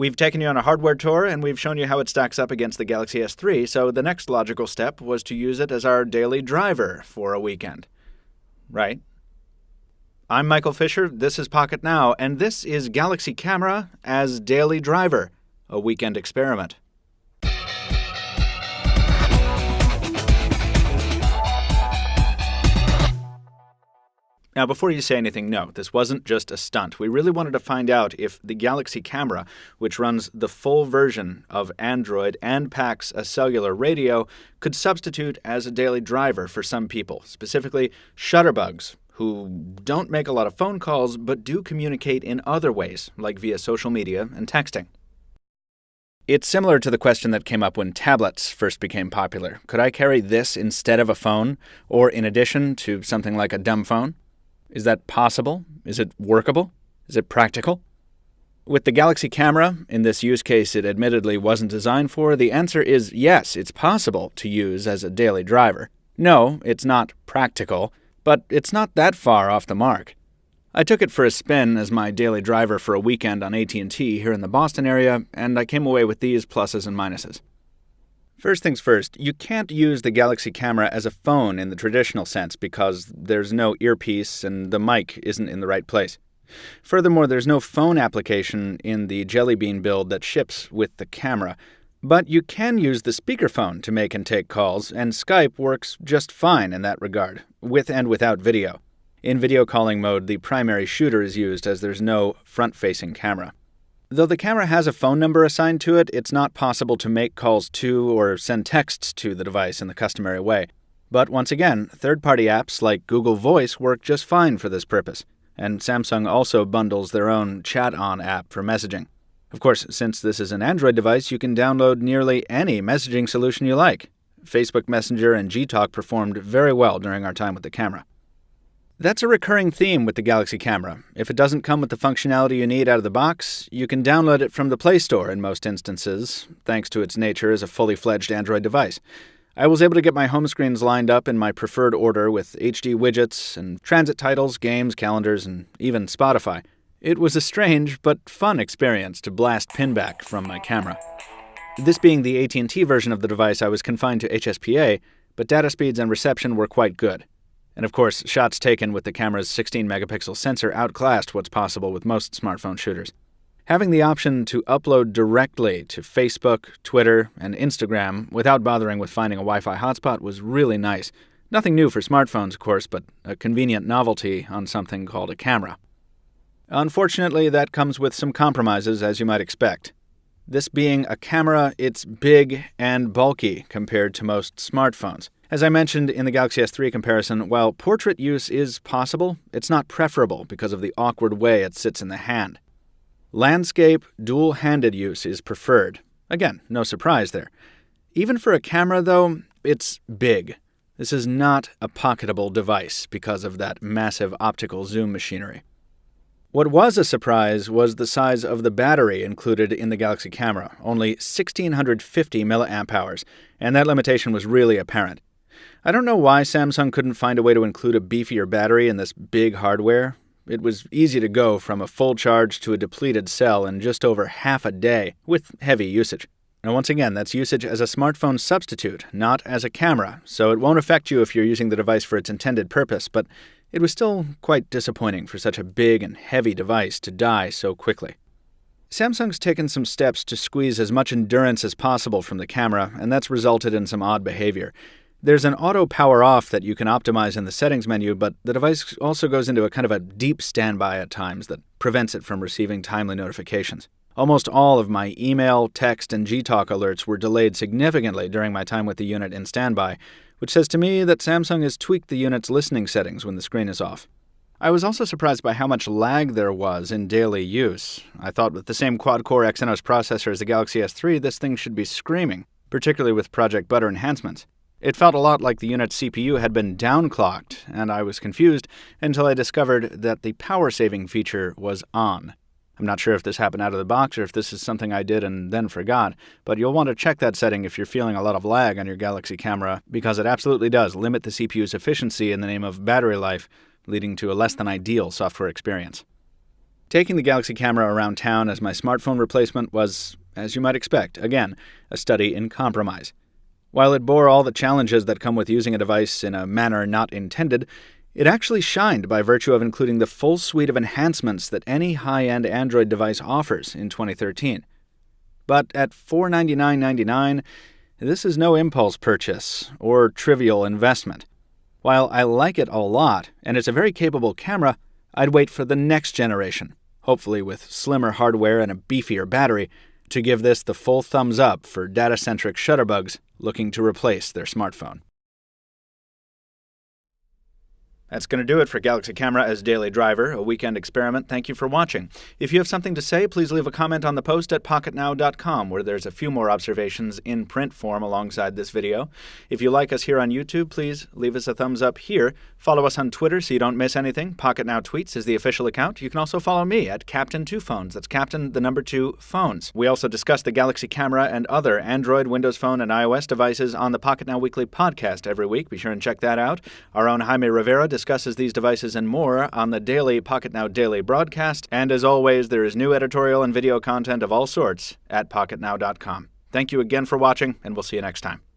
We've taken you on a hardware tour, and we've shown you how it stacks up against the Galaxy S3, so the next logical step was to use it as our daily driver for a weekend. Right? I'm Michael Fisher, this is Pocket Now, and this is Galaxy Camera as daily driver, a weekend experiment. Now, before you say anything, no, this wasn't just a stunt. We really wanted to find out if the Galaxy Camera, which runs the full version of Android and packs a cellular radio, could substitute as a daily driver for some people, specifically shutterbugs, who don't make a lot of phone calls but do communicate in other ways, like via social media and texting. It's similar to the question that came up when tablets first became popular. Could I carry this instead of a phone, or in addition to something like a dumb phone? Is that possible? Is it workable? Is it practical? With the Galaxy Camera, in this use case it admittedly wasn't designed for, the answer is yes, it's possible to use as a daily driver. No, it's not practical, but it's not that far off the mark. I took it for a spin as my daily driver for a weekend on AT&T here in the Boston area, and I came away with these pluses and minuses. First things first, you can't use the Galaxy Camera as a phone in the traditional sense because there's no earpiece and the mic isn't in the right place. Furthermore, there's no phone application in the Jelly Bean build that ships with the camera. But you can use the speakerphone to make and take calls, and Skype works just fine in that regard, with and without video. In video calling mode, the primary shooter is used as there's no front-facing camera. Though the camera has a phone number assigned to it, it's not possible to make calls to or send texts to the device in the customary way. But once again, third-party apps like Google Voice work just fine for this purpose, and Samsung also bundles their own Chat On app for messaging. Of course, since this is an Android device, you can download nearly any messaging solution you like. Facebook Messenger and Gtalk performed very well during our time with the camera. That's a recurring theme with the Galaxy Camera. If it doesn't come with the functionality you need out of the box, you can download it from the Play Store in most instances, thanks to its nature as a fully fledged Android device. I was able to get my home screens lined up in my preferred order with HD widgets and transit titles, games, calendars, and even Spotify. It was a strange but fun experience to blast pinback from my camera. This being the AT&T version of the device, I was confined to HSPA, but data speeds and reception were quite good. And of course, shots taken with the camera's 16-megapixel sensor outclassed what's possible with most smartphone shooters. Having the option to upload directly to Facebook, Twitter, and Instagram without bothering with finding a Wi-Fi hotspot was really nice. Nothing new for smartphones, of course, but a convenient novelty on something called a camera. Unfortunately, that comes with some compromises, as you might expect. This being a camera, it's big and bulky compared to most smartphones. As I mentioned in the Galaxy S3 comparison, while portrait use is possible, it's not preferable because of the awkward way it sits in the hand. Landscape, dual-handed use is preferred. Again, no surprise there. Even for a camera, though, it's big. This is not a pocketable device because of that massive optical zoom machinery. What was a surprise was the size of the battery included in the Galaxy Camera, only 1,650 milliamp hours, and that limitation was really apparent. I don't know why Samsung couldn't find a way to include a beefier battery in this big hardware. It was easy to go from a full charge to a depleted cell in just over half a day, with heavy usage. Now once again, that's usage as a smartphone substitute, not as a camera, so it won't affect you if you're using the device for its intended purpose, but it was still quite disappointing for such a big and heavy device to die so quickly. Samsung's taken some steps to squeeze as much endurance as possible from the camera, and that's resulted in some odd behavior. There's an auto power off that you can optimize in the settings menu, but the device also goes into a kind of a deep standby at times that prevents it from receiving timely notifications. Almost all of my email, text, and Gtalk alerts were delayed significantly during my time with the unit in standby, which says to me that Samsung has tweaked the unit's listening settings when the screen is off. I was also surprised by how much lag there was in daily use. I thought with the same quad-core Exynos processor as the Galaxy S3, this thing should be screaming, particularly with Project Butter enhancements. It felt a lot like the unit's CPU had been downclocked, and I was confused until I discovered that the power-saving feature was on. I'm not sure if this happened out of the box or if this is something I did and then forgot, but you'll want to check that setting if you're feeling a lot of lag on your Galaxy Camera, because it absolutely does limit the CPU's efficiency in the name of battery life, leading to a less than ideal software experience. Taking the Galaxy camera around town as my smartphone replacement was, as you might expect, again, a study in compromise. While it bore all the challenges that come with using a device in a manner not intended, it actually shined by virtue of including the full suite of enhancements that any high-end Android device offers in 2013. But at $499.99, this is no impulse purchase or trivial investment. While I like it a lot, and it's a very capable camera, I'd wait for the next generation, hopefully with slimmer hardware and a beefier battery, to give this the full thumbs up for data-centric shutterbugs looking to replace their smartphone. That's going to do it for Galaxy Camera as Daily Driver, a weekend experiment. Thank you for watching. If you have something to say, please leave a comment on the post at pocketnow.com, where there's a few more observations in print form alongside this video. If you like us here on YouTube, please leave us a thumbs up here. Follow us on Twitter so you don't miss anything. Pocket Now Tweets is the official account. You can also follow me at Captain2Phones. That's Captain, the number 2, Phones. We also discuss the Galaxy Camera and other Android, Windows Phone, and iOS devices on the Pocket Now Weekly podcast every week. Be sure and check that out. Our own Jaime Rivera discusses these devices and more on the daily Pocket Now Daily broadcast. And as always, there is new editorial and video content of all sorts at pocketnow.com. Thank you again for watching, and we'll see you next time.